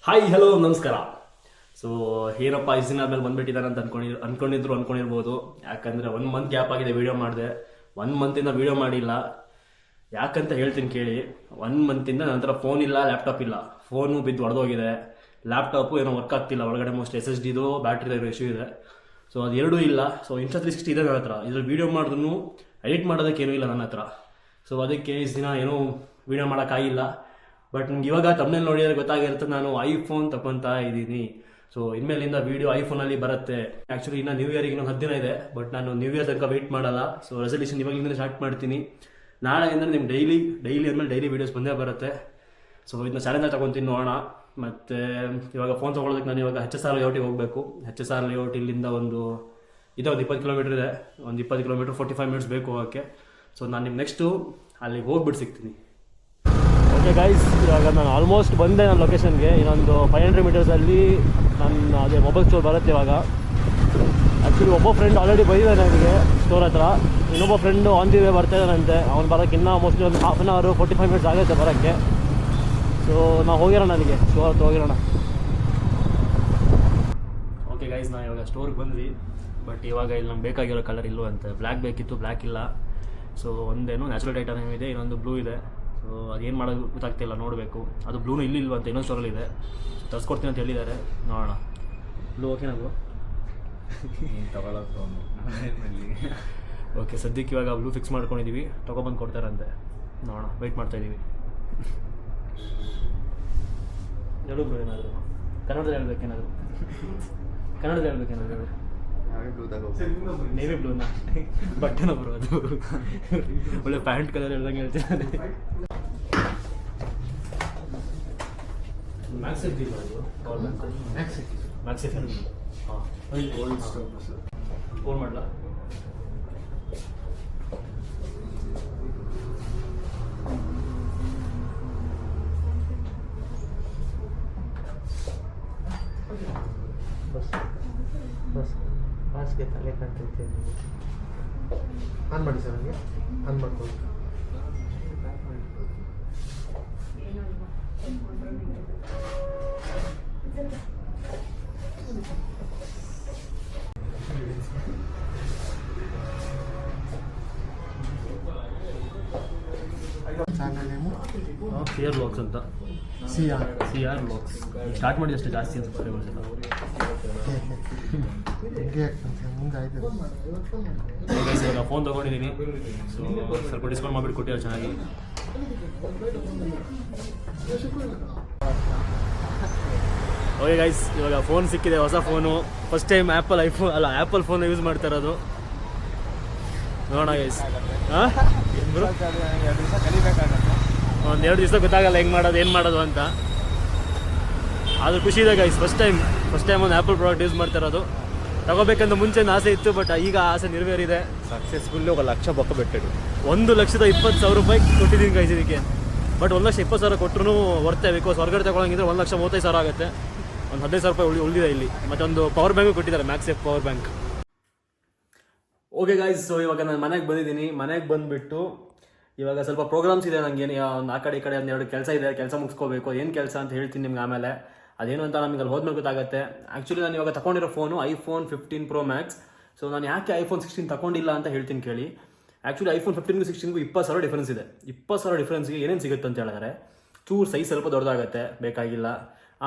Hi hello ನಮಸ್ಕಾರ. So ಏನಪ್ಪ ಇಷ್ಟು ದಿನ ಮೇಲೆ ಬಂದ್ಬಿಟ್ಟಿದ್ದಾರೆ ಅಂತ ಅನ್ಕೊಂಡಿರ್ಬೋದು. ಯಾಕಂದರೆ 1 ಮಂತ್ ಗ್ಯಾಪ್ ಆಗಿದೆ ವೀಡಿಯೋ ಮಾಡಿದೆ. 1 ಮಂತಿಂದ ವೀಡಿಯೋ ಮಾಡಿಲ್ಲ. ಯಾಕಂತ ಹೇಳ್ತೀನಿ ಕೇಳಿ. 1 ಮಂತಿಂದ ನನ್ನ ಹತ್ರ ಫೋನ್ ಇಲ್ಲ, ಲ್ಯಾಪ್ಟಾಪ್ ಇಲ್ಲ. ಫೋನು ಬಿದ್ದು ಹೊಡೆದೋಗಿದೆ, ಲ್ಯಾಪ್ಟಾಪು ಏನೋ ವರ್ಕ್ ಆಗ್ತಿಲ್ಲ. ಒಳಗಡೆ ಮೋಸ್ಟ್ SSDದು ಬ್ಯಾಟ್ರಿದು ಇಶ್ಯೂ ಇದೆ. ಸೊ ಅದು ಎರಡೂ ಇಲ್ಲ. ಸೊ Insta360 ಇದೆ ನನ್ನ ಹತ್ರ. ಇದ್ರಲ್ಲಿ ವೀಡಿಯೋ ಮಾಡಿದ್ರು ಎಡಿಟ್ ಮಾಡೋದಕ್ಕೇನೂ ಇಲ್ಲ ನನ್ನ ಹತ್ರ. ಸೊ ಅದಕ್ಕೆ ಇಷ್ಟು ದಿನ ಏನೂ ವೀಡಿಯೋ ಮಾಡೋಕ್ಕಾಗಿಲ್ಲ. ಬಟ್ ನಿಮ್ಗೆ ಇವಾಗ ತಮ್ಮನೇಲಿ ನೋಡಿದ್ರೆ ಗೊತ್ತಾಗಿರುತ್ತೆ, ನಾನು ಐಫೋನ್ ತಗೊತಾ ಇದ್ದೀನಿ. ಸೊ ಇನ್ಮೇಲಿಂದ ವೀಡಿಯೋ ಐಫೋನಲ್ಲಿ ಬರುತ್ತೆ. ಆ್ಯಕ್ಚುಲಿ ಇನ್ನು ನ್ಯೂ ಇಯರ್ಗೆ ಇನ್ನೊಂದು 10 ದಿನ ಇದೆ. ಬಟ್ ನಾನು ನ್ಯೂ ಇಯರ್ ತನಕ ವೆಯ್ಟ್ ಮಾಡಲ್ಲ. ಸೊ ರೆಸಲ್ಯೂಷನ್ ಇವಾಗಲಿಂದ ಸ್ಟಾರ್ಟ್ ಮಾಡ್ತೀನಿ. ನಾಳೆಯಿಂದ ನಿಮ್ಗೆ ಡೈಲಿ ಅಂದಮೇಲೆ ಡೈಲಿ ವೀಡಿಯೋಸ್ ಬಂದೇ ಬರುತ್ತೆ. ಸೊ ಇದನ್ನ ಚಾಲೆಂಜ್ ತಗೊತೀನಿ, ನೋಡೋಣ. ಮತ್ತು ಇವಾಗ ಫೋನ್ ತೊಗೊಳೋದಕ್ಕೆ ನಾನು ಇವಾಗ HSR ಲೇಔಟಿಗೆ ಹೋಗಬೇಕು. HSR ಲೇಔಟ್ ಇಲ್ಲಿಂದ ಒಂದು 20 ಕಿಲೋಮೀಟರ್ ಇದೆ. ಒಂದು 20 ಕಿಲೋಮೀಟರ್ 45 ಮಿನಿಟ್ಸ್ ಬೇಕು ಹೋಗೋಕ್ಕೆ. ಸೊ ನಾನು ನಿಮ್ಗೆ ನೆಕ್ಸ್ಟು ಅಲ್ಲಿಗೆ ಹೋಗ್ಬಿಟ್ಟು ಸಿಗ್ತೀನಿ. ಓಕೆ ಗೈಸ್, ಇವಾಗ ನಾನು ಆಲ್ಮೋಸ್ಟ್ ಬಂದೆ ನನ್ನ ಲೊಕೇಶನ್ಗೆ. ಇನ್ನೊಂದು 500 ಮೀಟರ್ಸಲ್ಲಿ ನನ್ನ ಅದೇ ಮೊಬೈಲ್ ಸ್ಟೋರ್ ಬರುತ್ತೆ ಇವಾಗ. ಆ್ಯಕ್ಚುಲಿ ಒಬ್ಬ ಫ್ರೆಂಡ್ ಆಲ್ರೆಡಿ ಬಂದಿದೆ ನನಗೆ ಸ್ಟೋರ್ ಹತ್ರ. ಇನ್ನೊಬ್ಬ ಫ್ರೆಂಡು ಆನ್ ದಿ ವೇ ಬರ್ತಾ ಇದ್ದಾನಂತೆ. ಅವ್ನು ಬರೋಕ್ಕೆ ಇನ್ನೂ ಮೋಸ್ಟ್ಲಿ ಒಂದು ಹಾಫ್ ಆನ್ ಅವರ್ 45 ಮಿನಿಟ್ಸ್ ಆಗುತ್ತೆ ಬರೋಕ್ಕೆ. ಸೊ ನಾವು ಹೋಗಿರೋಣ, ನನಗೆ ಸ್ಟೋರ್ ಹತ್ರ ಹೋಗಿರೋಣ. ಓಕೆ ಗೈಸ್, ನಾವು ಇವಾಗ ಸ್ಟೋರ್ಗೆ ಬಂದ್ವಿ. ಬಟ್ ಇವಾಗ ಇಲ್ಲಿ ನಮ್ಗೆ ಬೇಕಾಗಿರೋ ಕಲರ್ ಇಲ್ಲೂ ಅಂತ. ಬ್ಲ್ಯಾಕ್ ಬೇಕಿತ್ತು, ಬ್ಲ್ಯಾಕ್ ಇಲ್ಲ. ಸೊ ಒಂದೇನು ನ್ಯಾಚುರಲ್ ಟೈಟಾನಿಯಮ್ ಇದೆ, ಇನ್ನೊಂದು ಬ್ಲೂ ಇದೆ. ಸೊ ಅದೇನು ಮಾಡೋದು ಗೊತ್ತಾಗ್ತಿಲ್ಲ, ನೋಡಬೇಕು. ಅದು ಬ್ಲೂನು ಇಲ್ಲಿಲ್ವ ಅಂತ ಇನ್ನೊಂದು ಸ್ಟೋರಲ್ಲಿ ಇದೆ. ತರಿಸ್ಕೊಡ್ತೀನಿ ಅಂತ ಹೇಳಿದ್ದಾರೆ, ನೋಡೋಣ. ಬ್ಲೂ ಓಕೆನಾ ಬ್ಲೂ? ಓಕೆ, ಸದ್ಯಕ್ಕೆ ಇವಾಗ ಬ್ಲೂ ಫಿಕ್ಸ್ ಮಾಡ್ಕೊಂಡಿದ್ದೀವಿ. ತೊಗೊಬಂದು ಕೊಡ್ತಾರಂತೆ, ನೋಡೋಣ. ವೆಯ್ಟ್ ಮಾಡ್ತಾಯಿದ್ದೀವಿ. ಹೇಳು ಬ್ಲೂ, ಏನಾದರೂ ಕನ್ನಡದಲ್ಲಿ ಹೇಳ್ಬೇಕೇನಾದರೂ ಹೇಳು. ನೇವಿ ಬ್ಲೂನ ಬಟ್ಟೆನ ಬರೋದು. ಒಳ್ಳೆ ಪ್ಯಾಂಟ್ ಕಲರ್ ಹೇಳ್ದಂಗೆ ಹೇಳ್ತೀನಿ. ಮ್ಯಾಕ್ಸೆಫ್ ಇಲ್ಲ ಅದು, ಮ್ಯಾಕ್ಸೆಫ್ ಫೋನ್ ಮಾಡಲಾ? ಬಸ್ ಬಾಸ್ಗೆ ತಲೆ ಕಾಣ್ತೈತೆ. ಆನ್ ಮಾಡಿ ಸರ್, ನನಗೆ ಆನ್ ಮಾಡ್ಕೊಂಡು. ಚಾನಲ್ ನೇಮು ಸಿಆರ್ ಬ್ಲಾಗ್ಸ್ ಅಂತ. ಸಿಆರ್ ಬ್ಲಾಗ್ಸ್ ಸ್ಟಾರ್ಟ್ ಮಾಡಿ ಅಷ್ಟೇ, ಜಾಸ್ತಿ ಅಂತ ಸಬ್ಸ್ಕ್ರೈಬರ್ಸ್ ಎಲ್ಲ. ಇವಾಗ ಫೋನ್ ತೊಗೊಂಡಿದ್ದೀನಿ. ಸೊ ಸ್ವಲ್ಪ ಡಿಸ್ಕೌಂಟ್ ಮಾಡಿಬಿಟ್ಟು ಕೊಟ್ಟಿದ್ದಾರೆ ಚೆನ್ನಾಗಿ. ಓಕೆ ಗೈಸ್, ಇವಾಗ ಫೋನ್ ಸಿಕ್ಕಿದೆ, ಹೊಸ phone. First time apple phone use ಮಾಡ್ತಾ ಇರೋದು. ನೋಡೋಣ ಗೈಸ್. ಹಾಂ, ಒಂದು 2 ದಿವಸ ಗೊತ್ತಾಗಲ್ಲ ಹೆಂಗೆ ಮಾಡೋದು, ಏನು ಮಾಡೋದು ಅಂತ. ಆದರೂ ಖುಷಿ ಇದೆ ಗೈಸ್. ಫಸ್ಟ್ ಟೈಮ್ ಒಂದು ಆ್ಯಪಲ್ ಪ್ರಾಡಕ್ಟ್ ಯೂಸ್ ಮಾಡ್ತಾ ಇರೋದು. ತಗೋಬೇಕಂತ ಮುಂಚೆ ಆಸೆ ಇತ್ತು, ಬಟ್ ಈಗ ಆಸೆ ನೆರವೇರಿದೆ. ಸಕ್ಸಸ್ಫುಲ್ಲಿ 1 ಲಕ್ಷ ಬೊಕ್ಕ ಬಿಟ್ಟಿದ್ದು. 1,20,000 ರೂಪಾಯಿ ಕೊಟ್ಟಿದ್ದೀನಿ ಗೈಸ್ ಇದಕ್ಕೆ. ಬಟ್ 1,20,000 ಕೊಟ್ಟರು ವರ್ತೆ. ಬಿಕಾಸ್ ಹೊರಗಡೆ ತಗೊಳಂಗಿದ್ರೆ 1,35,000 ಆಗುತ್ತೆ. ಒಂದು 15,000 ರೂಪಾಯಿ ಉಳಿದಿದೆ ಇಲ್ಲಿ. ಮತ್ತೊಂದು ಪವರ್ ಬ್ಯಾಂಕು ಕೊಟ್ಟಿದ್ದಾರೆ, ಮ್ಯಾಕ್ಸೆಫ್ power bank. Okay guys, so ಇವಾಗ ನಾನು ಮನೆಗೆ ಬಂದಿದ್ದೀನಿ. ಮನೆಗೆ ಬಂದುಬಿಟ್ಟು ಇವಾಗ ಸ್ವಲ್ಪ ಪ್ರೋಗ್ರಾಮ್ಸ್ ಇದೆ ನನಗೆ. ಒಂದು ಆ ಕಡೆ ಈ ಕಡೆ 2 ಕೆಲಸ ಇದೆ. ಕೆಲಸ ಮುಗಿಸ್ಕೋಬೇಕು. ಏನು ಕೆಲಸ ಅಂತ ಹೇಳ್ತೀನಿ ನಿಮ್ಗೆ ಆಮೇಲೆ. ಅದೇನು ಅಂತ ನಮಗೆ ಅಲ್ಲಿ ಹೋದ್ಮೇಲೆ ಗೊತ್ತಾಗುತ್ತೆ. ಆ್ಯಕ್ಚುಲಿ ನಾನು ಇವಾಗ ತಗೊಂಡಿರೋ phone iPhone 15 Pro Max. So ನಾನು ಯಾಕೆ iPhone 16 ತಗೊಂಡಿಲ್ಲ ಅಂತ ಹೇಳ್ತೀನಿ ಕೇಳಿ. ಆ್ಯಕ್ಚುಲಿ iPhone 15ಗೂ 16ಗೂ 20,000 ಡಿಫ್ರೆನ್ಸ್ ಇದೆ. 20,000 ಡಿಫ್ರೆನ್ಸ್ಗೆ ಏನೇನು ಸಿಗುತ್ತೆ ಅಂತ ಹೇಳಿದ್ರೆ, ಚೂರು ಸೈಜ್ ಸ್ವಲ್ಪ ದೊಡ್ಡದಾಗುತ್ತೆ, ಬೇಕಾಗಿಲ್ಲ.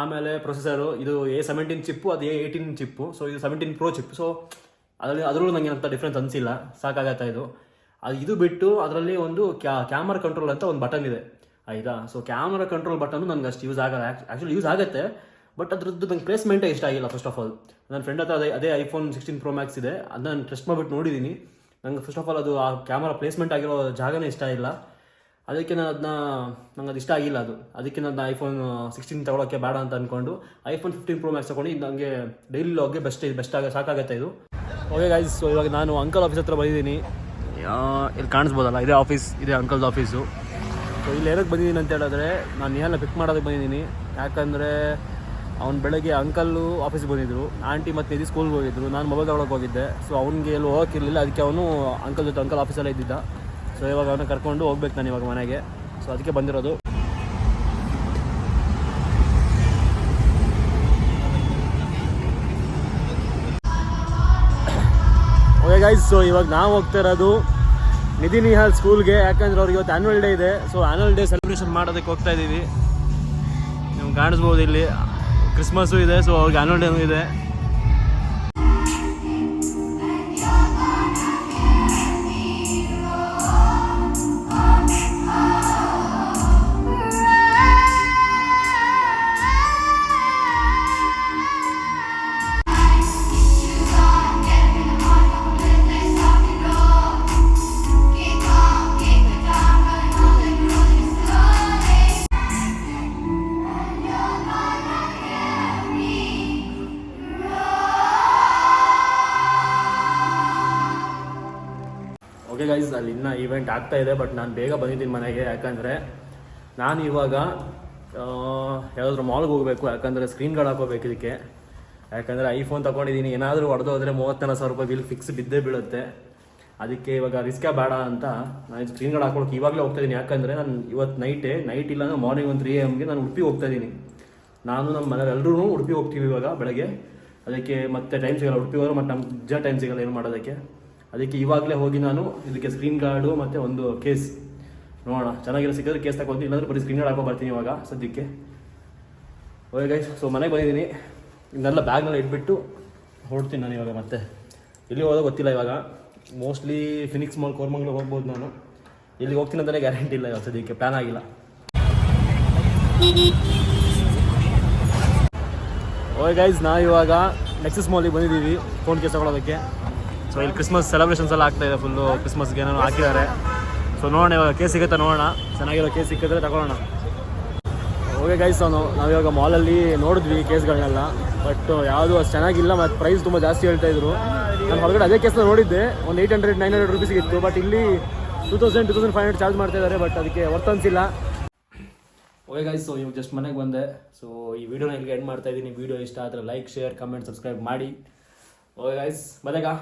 ಆಮೇಲೆ ಪ್ರೊಸೆಸರು ಇದು A17 ಚಿಪ್ಪು, ಅದು A18 ಚಿಪ್ಪು. ಸೊ ಇದು 17 Pro ಚಿಪ್. ಸೊ ಅದರಲ್ಲೂ ನನಗೆ ಏನಂತ ಡಿಫ್ರೆನ್ಸ್ ಅನಿಸಿಲ್ಲ, ಸಾಕಾಗತ್ತಾ ಇದು. ಇದು ಬಿಟ್ಟು ಅದರಲ್ಲಿ ಒಂದು ಕ್ಯಾಮರಾ ಕಂಟ್ರೋಲ್ ಅಂತ ಒಂದು ಬಟನ್ ಇದೆ, ಆಯಿತಾ. ಸೊ ಕ್ಯಾಮರಾ ಕಂಟ್ರೋಲ್ ಬಟನ್ನು ನನಗೆ ಅಷ್ಟು ಯೂಸ್ ಆಗಲ್ಲ. ಆ್ಯಕ್ಚುಲಿ ಯೂಸ್ ಆಗುತ್ತೆ, ಬಟ್ ಅದ್ರದ್ದು ನಂಗೆ ಪ್ಲೇಸ್ಮೆಂಟೇ ಇಷ್ಟ ಆಗಿಲ್ಲ. ಫಸ್ಟ್ ಆಫ್ ಆಲ್ ನನ್ನ ಫ್ರೆಂಡ್ ಹತ್ರ ಅದೇ iPhone 16 Pro Max ಇದೆ. ಅದನ್ನ ನಾನು ಟೆಸ್ಟ್ ಮಾಡಿಬಿಟ್ಟು ನೋಡಿದ್ದೀನಿ. ನಂಗೆ ಫಸ್ಟ್ ಆಫ್ ಆಲ್ ಅದು ಆ ಕ್ಯಾಮರಾ ಪ್ಲೇಸ್ಮೆಂಟ್ ಆಗಿರೋ ಜಾಗನೇ ಇಷ್ಟ ಇಲ್ಲ. ಅದಕ್ಕೆ ನಂಗೆ ಅದು ಇಷ್ಟ ಆಗಿಲ್ಲ ಅದು. ಅದಕ್ಕೆ ನಾನು iPhone 16 ತಗೊಳ್ಳೋಕ್ಕೆ ಬೇಡ ಅಂತ ಅಂದ್ಕೊಂಡು iPhone 15 Pro Max ತಗೊಂಡು ನನಗೆ ಡೈಲಿ ಲಾಗ್ಗೆ ಬೆಸ್ಟ್ ಸಾಕಾಗುತ್ತೆ ಇದು. ಓಕೆ ಗೈಸ್, ಸೊ ಇವಾಗ ನಾನು ಅಂಕಲ್ ಆಫೀಸ್ ಹತ್ರ ಬಂದಿದ್ದೀನಿ. ಇಲ್ಲಿ ಕಾಣಿಸ್ಬೋದಲ್ಲ, ಇದೇ ಆಫೀಸ್, ಇದೇ ಅಂಕಲ್ದು ಆಫೀಸು. ಸೊ ಇಲ್ಲಿ ಏನಕ್ಕೆ ಬಂದಿದ್ದೀನಿ ಅಂತ ಹೇಳಿದ್ರೆ, ನಾನು ಏನೆಲ್ಲ ಪಿಕ್ ಮಾಡೋದಕ್ಕೆ ಬಂದಿದ್ದೀನಿ. ಯಾಕಂದರೆ ಅವ್ನು ಬೆಳಗ್ಗೆ ಅಂಕಲ್ಲು ಆಫೀಸ್ಗೆ ಬಂದಿದ್ದರು, ಆಂಟಿ ಮತ್ತು ನಿಧಿ ಸ್ಕೂಲ್ಗೆ ಹೋಗಿದ್ದರು. ನಾನು ಮೊಬೈಲ್ ತಗೊಳಕ್ಕೆ ಹೋಗಿದ್ದೆ. ಸೊ ಅವ್ನಿಗೆ ಎಲ್ಲೂ ಹೋಗೋಕ್ಕಿರಲಿಲ್ಲ. ಅದಕ್ಕೆ ಅವನು ಅಂಕಲ್ ಆಫೀಸಲ್ಲೇ ಇದ್ದಿದ್ದ. ಸೊ ಇವಾಗ ಅವನ್ನ ಕರ್ಕೊಂಡು ಹೋಗ್ಬೇಕು ನಾನು ಇವಾಗ ಮನೆಗೆ. ಸೊ ಅದಕ್ಕೆ ಬಂದಿರೋದು. ಗೈಸ್, ಸೊ ಇವಾಗ ನಾವು ಹೋಗ್ತಾ ಇರೋದು ನಿಧಿ ನಿಹಾಲ್ ಸ್ಕೂಲ್ಗೆ. ಯಾಕಂದ್ರೆ ಅವ್ರಿಗೆ ಇವತ್ತು ಆ್ಯನ್ಯುವಲ್ ಡೇ ಇದೆ. ಸೊ ಆ್ಯನ್ಯುವಲ್ ಡೇ ಸೆಲೆಬ್ರೇಷನ್ ಮಾಡೋದಕ್ಕೆ ಹೋಗ್ತಾ ಇದ್ದೀವಿ. ನೀವು ಕಾಣಿಸ್ಬೋದು ಇಲ್ಲಿ ಕ್ರಿಸ್ಮಸ್ಸು ಇದೆ, ಸೊ ಅವ್ರಿಗೆ ಆ್ಯನ್ಯುವಲ್ ಡೇನೂ ಇದೆ. ಓಕೆ ಗೈಸ್, ಅಲ್ಲಿ ಇನ್ನೂ ಈವೆಂಟ್ ಆಗ್ತಾ ಇದೆ. ಬಟ್ ನಾನು ಬೇಗ ಬಂದಿದ್ದೀನಿ ಮನೆಗೆ. ಯಾಕಂದರೆ ನಾನು ಇವಾಗ ಯಾವುದಾದ್ರೂ ಮಾಲ್ಗೆ ಹೋಗಬೇಕು. ಯಾಕಂದರೆ ಸ್ಕ್ರೀನ್ ಗಾರ್ಡ್ ಹಾಕೋಬೇಕು ಇದಕ್ಕೆ. ಯಾಕಂದರೆ ಐಫೋನ್ ತೊಗೊಂಡಿದ್ದೀನಿ, ಏನಾದರೂ ಹೊಡೆದೋದ್ರೆ 30,000 ರೂಪಾಯಿ ಬಿಲ್ ಫಿಕ್ಸ್ ಬಿದ್ದೇ ಬೀಳುತ್ತೆ. ಅದಕ್ಕೆ ಇವಾಗ ರಿಸ್ಕೇ ಬೇಡ ಅಂತ ನಾನು ಸ್ಕ್ರೀನ್ ಗಾರ್ಡ್ ಹಾಕೊಳಕ್ಕೆ ಇವಾಗಲೇ ಹೋಗ್ತಾ ಇದ್ದೀನಿ. ಯಾಕಂದರೆ ನಾನು ಇವತ್ತು ನೈಟ್ ಇಲ್ಲ ಅಂದ್ರೆ ಮಾರ್ನಿಂಗ್ ಒಂದು 3 AM ನಾನು ಉಡುಪಿ ಹೋಗ್ತಾ ಇದ್ದೀನಿ. ನಾನು ನಮ್ಮ ಮನೇಲಿ ಎಲ್ಲರೂ ಉಡುಪಿ ಹೋಗ್ತೀವಿ ಇವಾಗ ಬೆಳಗ್ಗೆ. ಅದಕ್ಕೆ ಮತ್ತೆ ಟೈಮ್ ಸಿಗಲ್ಲ ಉಡುಪಿ ಹೋದ್ರೆ, ಮತ್ತು ನಮ್ಗೆ ನಿಜ ಟೈಮ್ ಸಿಗಲ್ಲ ಏನು ಮಾಡೋದಕ್ಕೆ. ಅದಕ್ಕೆ ಇವಾಗಲೇ ಹೋಗಿ ನಾನು ಇದಕ್ಕೆ ಸ್ಕ್ರೀನ್ ಗಾರ್ಡು ಮತ್ತು ಒಂದು ಕೇಸ್ ನೋಡೋಣ. ಚೆನ್ನಾಗಿರೋ ಸಿಕ್ಕಿದ್ರೆ ಕೇಸ್ ತಗೊತೀನಿ, ಇಲ್ಲಾಂದ್ರೆ ಬರೀ ಸ್ಕ್ರೀನ್ ಗಾರ್ಡ್ ಹಾಕೋ ಬರ್ತೀನಿ ಇವಾಗ ಸದ್ಯಕ್ಕೆ. ಓಕೆ ಗೈಸ್, ಸೊ ಮನೆಗೆ ಬಂದಿದ್ದೀನಿ. ಇನ್ನೆಲ್ಲ ಬ್ಯಾಗ್ನೆಲ್ಲ ಇಟ್ಬಿಟ್ಟು ಹೊರಡ್ತೀನಿ ನಾನು ಇವಾಗ. ಮತ್ತೆ ಎಲ್ಲಿ ಹೋಗೋದು ಗೊತ್ತಿಲ್ಲ ಇವಾಗ. ಮೋಸ್ಟ್ಲಿ ಫಿನಿಕ್ಸ್ ಮಾಲ್, ಕೋರ್ಮಂಗ್ಳೂರ್ ಹೋಗ್ಬೋದು ನಾನು. ಎಲ್ಲಿಗೆ ಹೋಗ್ತೀನಿ ಅಂತಲೇ ಗ್ಯಾರಂಟಿ ಇಲ್ಲ ಇವಾಗ ಸದ್ಯಕ್ಕೆ, ಪ್ಲ್ಯಾನ್ ಆಗಿಲ್ಲ. ಓಕೆ ಗೈಸ್, ನಾವು ಇವಾಗ ನೆಕ್ಸಸ್ ಮಾಲಿಗೆ ಬಂದಿದ್ದೀವಿ ಫೋನ್ ಕೇಸ್ ತಗೊಳ್ಳೋದಕ್ಕೆ. ಸೊ ಇಲ್ಲಿ ಕ್ರಿಸ್ಮಸ್ ಸೆಲೆಬ್ರೇಷನ್ಸ್ ಎಲ್ಲ ಆಗ್ತಾಯಿದೆ. ಫುಲ್ಲು ಕ್ರಿಸ್ಮಸ್ಗೆ ಏನೋ ಹಾಕಿದ್ದಾರೆ. ಸೊ ನೋಡೋಣ ಇವಾಗ ಕೇಸ್ ಸಿಗುತ್ತೆ, ನೋಡೋಣ. ಚೆನ್ನಾಗಿರೋ ಕೇಸ್ ಸಿಕ್ಕಿದ್ರೆ ತಗೊಳ್ಳೋಣ. ಓಕೆ ಗೈಸ್, ನಾವಿವಾಗ ಮಾಲಲ್ಲಿ ನೋಡಿದ್ವಿ ಕೇಸ್ಗಳನ್ನೆಲ್ಲ. ಬಟ್ ಯಾವುದು ಅಷ್ಟು ಚೆನ್ನಾಗಿಲ್ಲ ಮತ್ತು ಪ್ರೈಸ್ ತುಂಬ ಜಾಸ್ತಿ ಹೇಳ್ತಾಯಿದ್ರು. ನಾನು ಹೊರಗಡೆ ಅದೇ ಕೇಸ್ನ ನೋಡಿದ್ದೆ, ಒಂದು 800-900 ರುಪೀಸ್ಗೆ ಇತ್ತು. ಬಟ್ ಇಲ್ಲಿ 2000-2500 ಚಾರ್ಜ್ ಮಾಡ್ತಾಯಿದ್ದಾರೆ. ಬಟ್ ಅದಕ್ಕೆ ವರ್ತ್ ಅನಿಸಿಲ್ಲ. ಓಕೆ ಗೈಸ್, ಸೊ ಇವಾಗ ಜಸ್ಟ್ ಮನೆಗೆ ಬಂದೆ. ಸೊ ಈ ವಿಡಿಯೋನ ಇಲ್ಲಿಗೆ ಎಂಡ್ ಮಾಡ್ತಾ ಇದ್ದೀನಿ. ವಿಡಿಯೋ ಇಷ್ಟ ಆದರೆ ಲೈಕ್, ಶೇರ್, ಕಮೆಂಟ್, ಸಬ್ಸ್ಕ್ರೈಬ್ ಮಾಡಿ. Okay guys, ಮನೆಗಾ